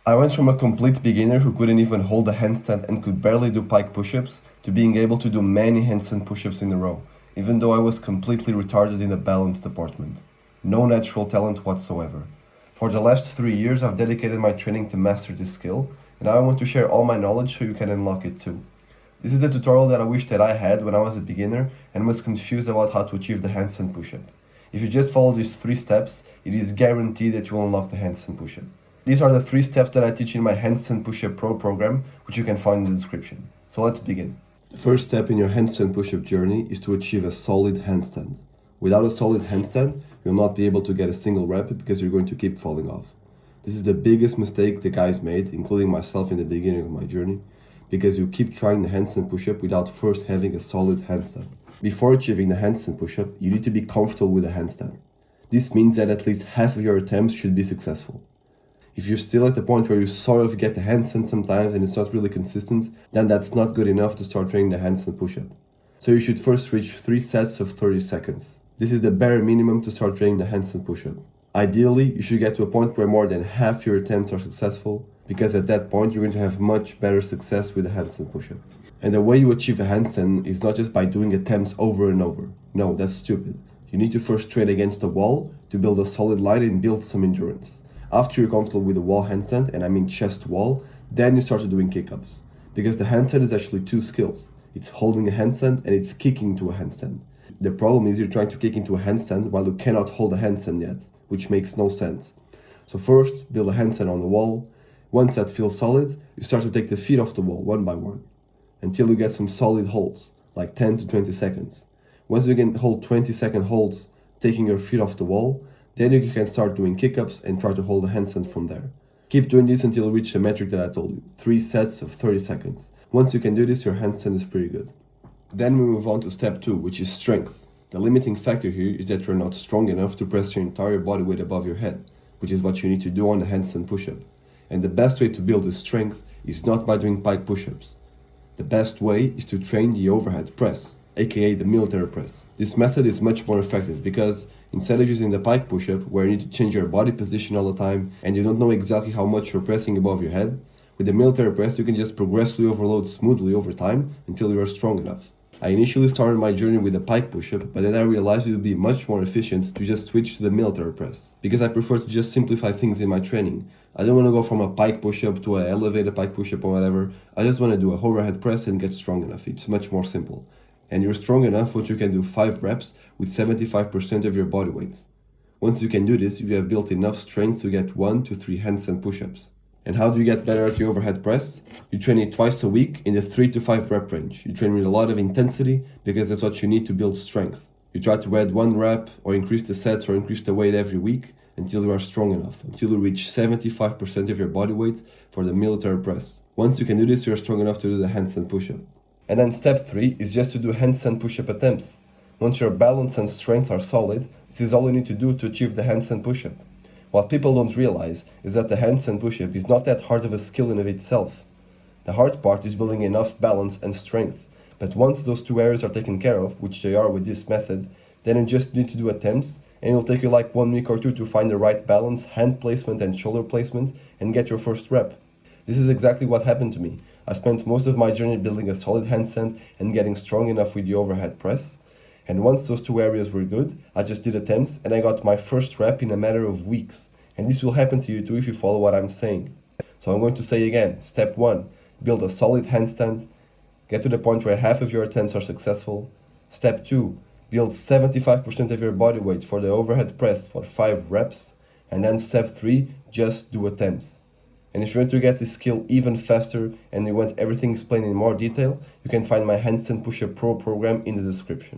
I went from a complete beginner who couldn't even hold a handstand and could barely do pike push-ups to being able to do many handstand push-ups in a row, even though I was completely retarded in the balance department. No natural talent whatsoever. For the last 3 years, I've dedicated my training to master this skill, and now I want to share all my knowledge so you can unlock it too. This is the tutorial that I wish that I had when I was a beginner and was confused about how to achieve the handstand push-up. If you just follow these 3 steps, it is guaranteed that you will unlock the handstand push-up. These are the 3 steps that I teach in my Handstand Push-Up Pro program, which you can find in the description. So let's begin. The first step in your handstand push-up journey is to achieve a solid handstand. Without a solid handstand, you'll not be able to get a single rep because you're going to keep falling off. This is the biggest mistake the guys made, including myself in the beginning of my journey, because you keep trying the handstand push-up without first having a solid handstand. Before achieving the handstand push-up, you need to be comfortable with the handstand. This means that at least half of your attempts should be successful. If you're still at the point where you sort of get the handstand sometimes and it's not really consistent, then that's not good enough to start training the handstand push-up. So you should first reach 3 sets of 30 seconds. This is the bare minimum to start training the handstand push-up. Ideally, you should get to a point where more than half your attempts are successful, because at that point you're going to have much better success with the handstand push-up. And the way you achieve a handstand is not just by doing attempts over and over. No, that's stupid. You need to first train against the wall to build a solid line and build some endurance. After you're comfortable with the wall handstand, and I mean chest wall, then you start doing kick-ups. Because the handstand is actually 2 skills. It's holding a handstand and it's kicking to a handstand. The problem is you're trying to kick into a handstand while you cannot hold a handstand yet, which makes no sense. So first, build a handstand on the wall. Once that feels solid, you start to take the feet off the wall one by one, until you get some solid holds, like 10 to 20 seconds. Once you can hold 20-second holds, taking your feet off the wall, then you can start doing kick-ups and try to hold a handstand from there. Keep doing this until you reach the metric that I told you, 3 sets of 30 seconds. Once you can do this, your handstand is pretty good. Then we move on to step 2, which is strength. The limiting factor here is that you're not strong enough to press your entire body weight above your head, which is what you need to do on the handstand push-up. And the best way to build this strength is not by doing pike push-ups. The best way is to train the overhead press, aka the military press. This method is much more effective because instead of using the pike push-up where you need to change your body position all the time and you don't know exactly how much you're pressing above your head, with the military press you can just progressively overload smoothly over time until you are strong enough. I initially started my journey with the pike push-up, but then I realized it would be much more efficient to just switch to the military press, because I prefer to just simplify things in my training. I don't want to go from a pike push-up to an elevated pike push-up or whatever. I just want to do a overhead press and get strong enough. It's much more simple. And you're strong enough once you can do 5 reps with 75% of your body weight. Once you can do this, you have built enough strength to get 1 to 3 handstand push-ups. And how do you get better at the overhead press? You train it twice a week in the 3 to 5 rep range. You train with a lot of intensity because that's what you need to build strength. You try to add 1 rep or increase the sets or increase the weight every week until you are strong enough, until you reach 75% of your body weight for the military press. Once you can do this, you're strong enough to do the handstand push-up. And then step 3 is just to do handstand push-up attempts. Once your balance and strength are solid, this is all you need to do to achieve the handstand push-up. What people don't realize is that the handstand push-up is not that hard of a skill in of itself. The hard part is building enough balance and strength. But once those 2 areas are taken care of, which they are with this method, then you just need to do attempts, and it'll take you like 1 week or 2 to find the right balance, hand placement and shoulder placement, and get your first rep. This is exactly what happened to me. I spent most of my journey building a solid handstand and getting strong enough with the overhead press. And once those 2 areas were good, I just did attempts and I got my first rep in a matter of weeks. And this will happen to you too if you follow what I'm saying. So I'm going to say again, step 1, build a solid handstand, get to the point where half of your attempts are successful. Step 2, build 75% of your body weight for the overhead press for 5 reps. And then step 3, just do attempts. And if you want to get this skill even faster and you want everything explained in more detail, you can find my Handstand Push-Up Pro program in the description.